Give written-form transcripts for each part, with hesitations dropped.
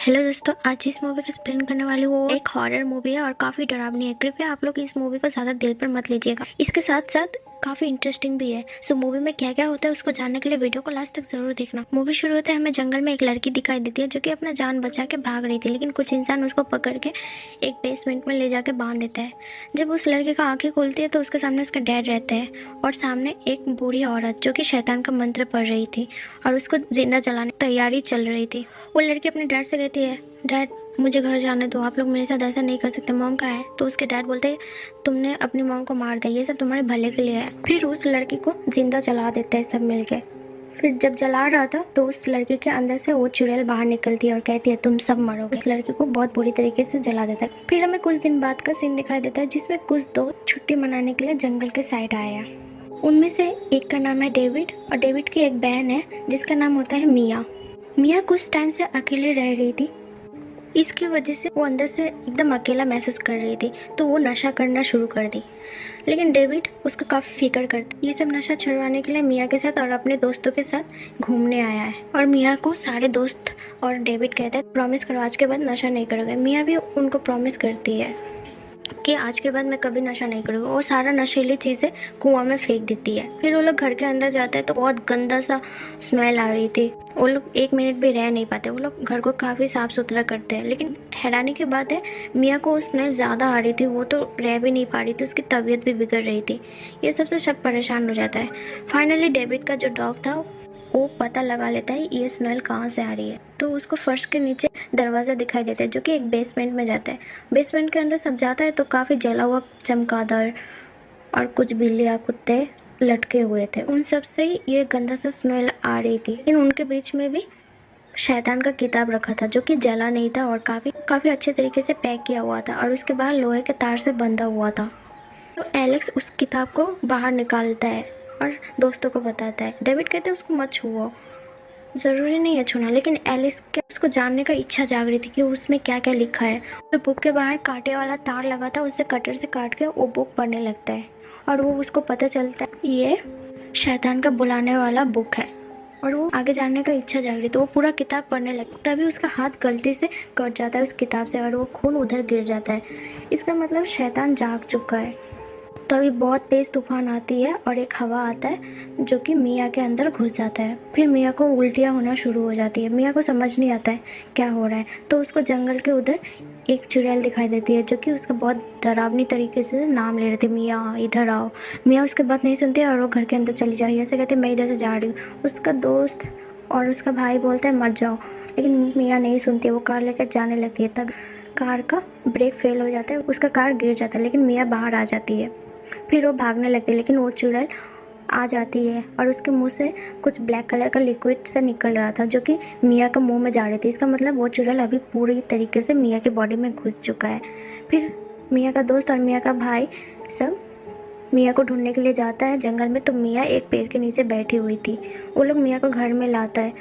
Hello दोस्तों, आज इस मूवी का एक्सप्लेन करने वाली हूँ। एक हॉरर मूवी है और काफ़ी डरावनी है। कृपया आप लोग इस मूवी को ज़्यादा दिल पर मत लीजिएगा। इसके साथ साथ काफ़ी इंटरेस्टिंग भी है। सो मूवी में क्या क्या होता है उसको जानने के लिए वीडियो को लास्ट तक ज़रूर देखना। मूवी शुरू होता है, हमें जंगल में एक लड़की दिखाई देती है जो कि अपना जान बचा के भाग रही थी, लेकिन कुछ इंसान उसको पकड़ के एक बेसमेंट में ले जाके बांध देता है। जब उस लड़के का आँखें खुलती है तो उसके सामने उसका डैड रहता है और सामने एक बूढ़ी औरत जो कि शैतान का मंत्र पढ़ रही थी और उसको जिंदा जलाने की तैयारी चल रही थी। वो लड़की अपने डैड से कहती है, डैड मुझे घर जाने दो, आप लोग मेरे साथ ऐसा नहीं कर सकते, मॉम कहाँ है? तो उसके डैड बोलते हैं, तुमने अपनी मॉम को मार दिया, ये सब तुम्हारे भले के लिए है। फिर उस लड़की को जिंदा जला देते हैं सब मिलके। फिर जब जला रहा था तो उस लड़की के अंदर से वो चुड़ैल बाहर निकलती है और कहती है तुम सब मरोगे। उस लड़की को बहुत बुरी तरीके से जला देता है। फिर हमें कुछ दिन बाद का सीन दिखाई देता है जिसमें कुछ दोस्त छुट्टी मनाने के लिए जंगल के साइड आए हैं। उनमें से एक का नाम है डेविड और डेविड की एक बहन है जिसका नाम होता है मिया। मिया कुछ टाइम से अकेले रह रही थी, इसकी वजह से वो अंदर से एकदम अकेला महसूस कर रही थी, तो वो नशा करना शुरू कर दी। लेकिन डेविड उसका काफ़ी फिक्र करता। ये सब नशा छुड़वाने के लिए मिया के साथ और अपने दोस्तों के साथ घूमने आया है और मिया को सारे दोस्त और डेविड कहते हैं प्रॉमिस करो आज के बाद नशा नहीं करोगे। मिया भी उनको प्रॉमिस करती है कि आज के बाद मैं कभी नशा नहीं करूँगा। वो सारा नशीली चीज़ें कुआं में फेंक देती है। फिर वो लोग घर के अंदर जाते हैं तो बहुत गंदा सा स्मेल आ रही थी। वो लोग एक मिनट भी रह नहीं पाते। वो लोग घर को काफ़ी साफ़ सुथरा करते हैं, लेकिन हैरानी की बात है मिया को वो स्मेल ज़्यादा आ रही थी। वो तो रह भी नहीं पा रही थी, उसकी तबीयत भी बिगड़ रही थी। ये सबसे सब परेशान हो जाता है। फाइनली डेविड का जो डॉग था वो पता लगा लेता है ये स्मेल कहाँ से आ रही है। तो उसको फर्श के नीचे दरवाज़ा दिखाई देता है जो कि एक बेसमेंट में जाता है। बेसमेंट के अंदर सब जाता है तो काफ़ी जला हुआ चमगादड़ और कुछ बिल्लियाँ कुत्ते लटके हुए थे। उन सब से ये गंदा सा स्मेल आ रही थी। लेकिन उनके बीच में भी शैतान का किताब रखा था जो कि जला नहीं था और काफ़ी अच्छे तरीके से पैक किया हुआ था और उसके बाहर लोहे के तार से बंधा हुआ था। तो एलेक्स उस किताब को बाहर निकालता है और दोस्तों को बताता है। डेविड कहते हैं उसको मत छुओ, ज़रूरी नहीं है छूना, लेकिन एलिस के उसको जानने का इच्छा जाग रही थी कि उसमें क्या क्या लिखा है। तो बुक के बाहर कांटे वाला तार लगा था, उससे कटर से काट के वो बुक पढ़ने लगता है और वो उसको पता चलता है ये शैतान का बुलाने वाला बुक है और वो आगे जानने का इच्छा जाग रही। तो वो पूरा किताब पढ़ने लगता है। तभी उसका हाथ गलती से कट जाता है उस किताब से और वो खून उधर गिर जाता है। इसका मतलब शैतान जाग चुका है। तभी बहुत तेज़ तूफान आती है और एक हवा आता है जो कि मिया के अंदर घुस जाता है। फिर मिया को उल्टियाँ होना शुरू हो जाती है। मिया को समझ नहीं आता है क्या हो रहा है, तो उसको जंगल के उधर एक चुड़ैल दिखाई देती है जो कि उसका बहुत डरावनी तरीके से नाम ले रहे थे, मिया इधर आओ। मिया उसके बात नहीं सुनती और वो घर के अंदर चली जाती है। ऐसे कहते मैं इधर से जा रही हूँ। उसका दोस्त और उसका भाई बोलता है मत जाओ, लेकिन मिया नहीं सुनती, वो कार लेकर जाने लगती है। तब कार का ब्रेक फेल हो जाता है, उसका कार गिर जाता है, लेकिन मिया बाहर आ जाती है। फिर वो भागने लगती है, लेकिन वो चुड़ैल आ जाती है और उसके मुंह से कुछ ब्लैक कलर का लिक्विड से निकल रहा था जो कि मिया के मुंह में जा रही थी। इसका मतलब वो चुड़ैल अभी पूरी तरीके से मिया की बॉडी में घुस चुका है। फिर मिया का दोस्त और मिया का भाई सब मिया को ढूंढने के लिए जाता है जंगल में। तो मिया एक पेड़ के नीचे बैठी हुई थी। वो लोग मिया को घर में लाता है,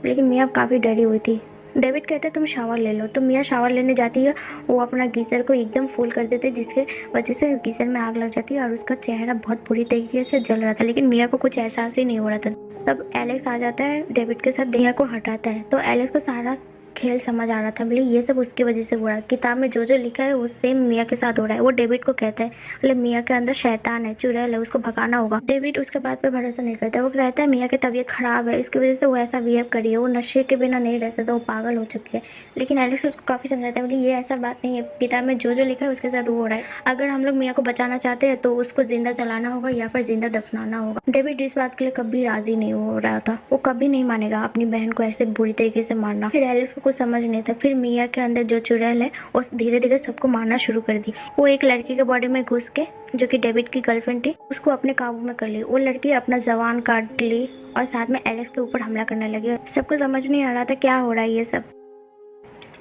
लेकिन मिया काफ़ी डरी हुई थी। डेविड कहता है तुम शावर ले लो, तो मिया शावर लेने जाती है। वो अपना गीज़र को एकदम फुल कर देते जिसके वजह से गीज़र में आग लग जाती है और उसका चेहरा बहुत बुरी तरीके से जल रहा था, लेकिन मिया को कुछ एहसास ही नहीं हो रहा था। तब एलेक्स आ जाता है, डेविड के साथ मिया को हटाता है। तो एलेक्स को सारा खेल समझ आ रहा था, बोले ये सब उसकी वजह से हो रहा है। किताब में जो जो लिखा है वो सेम मिया के साथ हो रहा है। वो डेविड को कहता है बोले मिया के अंदर शैतान है, चुड़ैल है, उसको भगाना होगा। डेविड उसके बात पे भरोसा नहीं करता। वो कहता है मिया की तबीयत खराब है, इसकी वजह से वो ऐसा बिहेव करी है, वो नशे के बिना नहीं रह सकता, वो पागल हो चुकी है। लेकिन एलेक्स उसको काफ़ी समझाता है, बोले ये ऐसा बात नहीं है, किताब में जो जो लिखा है उसके साथ वो हो रहा है। अगर हम लोग मिया को बचाना चाहते हैं तो उसको जिंदा जलाना होगा या फिर जिंदा दफनाना होगा। डेविड इस बात के लिए कभी राजी नहीं हो रहा था। वो कभी नहीं मानेगा अपनी बहन को ऐसे बुरी तरीके से मारना। फिर एलेक्स को कुछ समझ नहीं था। फिर मिया के अंदर जो चुड़ैल है वो धीरे धीरे सबको मारना शुरू कर दी। वो एक लड़की के बॉडी में घुस के जो कि डेविड की गर्लफ्रेंड थी उसको अपने काबू में कर ली। वो लड़की अपना जबान काट ली और साथ में एलेक्स के ऊपर हमला करने लगी। सबको समझ नहीं आ रहा था क्या हो रहा है ये सब,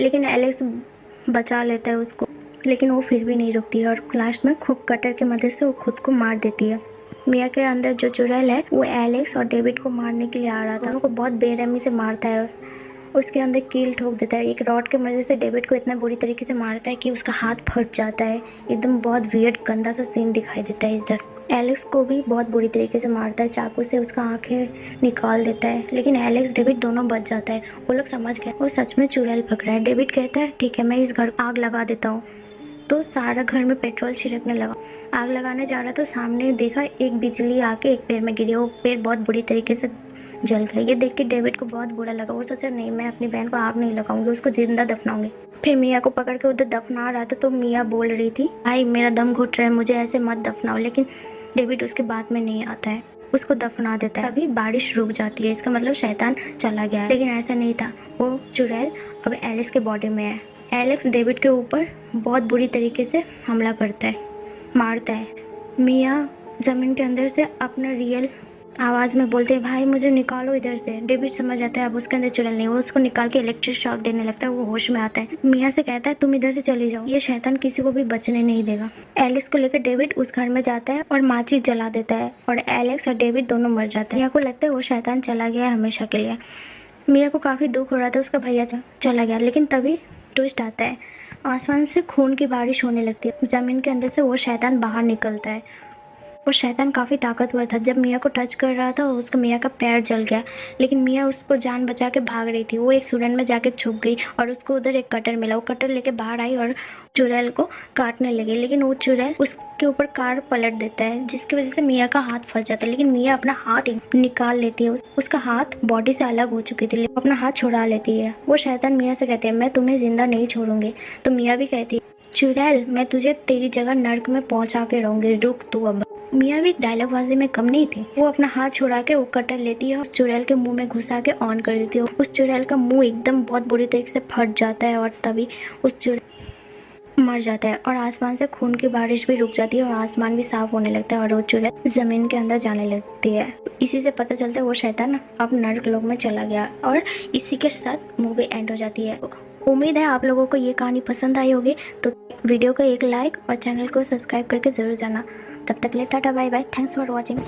लेकिन एलेक्स बचा लेता है उसको, लेकिन वो फिर भी नहीं रुकती है और लास्ट में खूब कटर की मदद से वो खुद को मार देती है। मिया के अंदर जो चुड़ैल है वो एलेक्स और डेविड को मारने के लिए आ रहा था। उनको बहुत बेरहमी से मारता है, उसके अंदर कील ठोक देता है। एक रॉड के मदद से डेविड को इतना बुरी तरीके से मारता है कि उसका हाथ फट जाता है। एकदम बहुत वियर्ड गंदा सा सीन दिखाई देता है इधर। एलेक्स को भी बहुत बुरी तरीके से मारता है, चाकू से उसका आंखें निकाल देता है, लेकिन एलेक्स डेविड दोनों बच जाता है। वो लोग समझ गए वो सच में चुड़ैल पकड़ा है। डेविड कहता है ठीक है मैं इस घर को आग लगा देता हूँ। तो सारा घर में पेट्रोल छिड़कने लगा। आग लगाने जा रहा तो सामने देखा एक बिजली आके एक पेड़ में गिरी। वो पेड़ बहुत बुरी तरीके से जल गया। ये देख के डेविड को बहुत बुरा लगा। वो सोचा नहीं मैं अपनी बहन को आग नहीं लगाऊंगी, उसको जिंदा दफनाऊंगी। फिर मिया को पकड़ के उधर दफना रहा था तो मिया बोल रही थी भाई मेरा दम घुट रहा है, मुझे ऐसे मत दफनाओ, लेकिन डेविड उसके बात में नहीं आता है, उसको दफना देता है। अभी बारिश रुक जाती है, इसका मतलब शैतान चला गया है, लेकिन ऐसा नहीं था। वो चुड़ैल अब एलिस के बॉडी में है। एलेक्स डेविड के ऊपर बहुत बुरी तरीके से हमला करता है, मारता है। मिया ज़मीन के अंदर से अपना रियल आवाज़ में बोलते हैं भाई मुझे निकालो इधर से। डेविड समझ जाता है अब उसके अंदर चुड़ैल नहीं, वो उसको निकाल के इलेक्ट्रिक शॉक देने लगता है। वो होश में आता है, मिया से कहता है तुम इधर से चली जाओ, ये शैतान किसी को भी बचने नहीं देगा। एलिस को लेकर डेविड उस घर में जाता है और माचिस जला देता है और एलेक्स और डेविड दोनों मर जाते हैं। मिया को लगता है वो शैतान चला गया है हमेशा के लिए। मिया को काफ़ी दुख हो रहा था, उसका भैया चला गया, लेकिन तभी ट्विस्ट आता है। आसमान से खून की बारिश होने लगती है। ज़मीन के अंदर से वो शैतान बाहर निकलता है। वो शैतान काफ़ी ताकतवर था। जब मिया को टच कर रहा था उसका मिया का पैर जल गया, लेकिन मिया उसको जान बचा के भाग रही थी। वो एक सुरंग में जाके छुप गई और उसको उधर एक कटर मिला। वो कटर लेके बाहर आई और चुड़ैल को काटने लगी, लेकिन वो चुड़ैल उसके ऊपर कार पलट देता है, जिसकी वजह से मिया का हाथ फंस जाता है। लेकिन मिया अपना हाथ निकाल लेती है। उसका हाथ बॉडी से अलग हो चुकी थी, लेकिन अपना हाथ छुड़ा लेती है। वो शैतान मिया से कहते हैं मैं तुम्हें जिंदा नहीं छोड़ूंगी। तो मिया भी कहती है चुड़ैल मैं तुझे तेरी जगह नर्क में पहुंचा के रहूंगी, रुक तू अब। मिया भी डायलॉग बाजी में कम नहीं थी। वो अपना हाथ छुड़ा के वो कटर लेती है और उस चुड़ैल के मुंह में घुसा के ऑन कर देती है। उस चुड़ैल का मुंह एकदम बहुत बुरी तरीके से फट जाता है और तभी उस चुड़ैल मर जाता है और आसमान से खून की बारिश भी रुक जाती है और आसमान भी साफ होने लगता है और वो चुड़ैल जमीन के अंदर जाने लगती है। इसी से पता चलता है वो शैतान अब नर्क लोक में चला गया और इसी के साथ मूवी एंड हो जाती है। उम्मीद है आप लोगों को ये कहानी पसंद आई होगी, तो वीडियो को एक लाइक और चैनल को सब्सक्राइब करके ज़रूर जाना। तब तक के लिए tata bye bye, thanks for watching.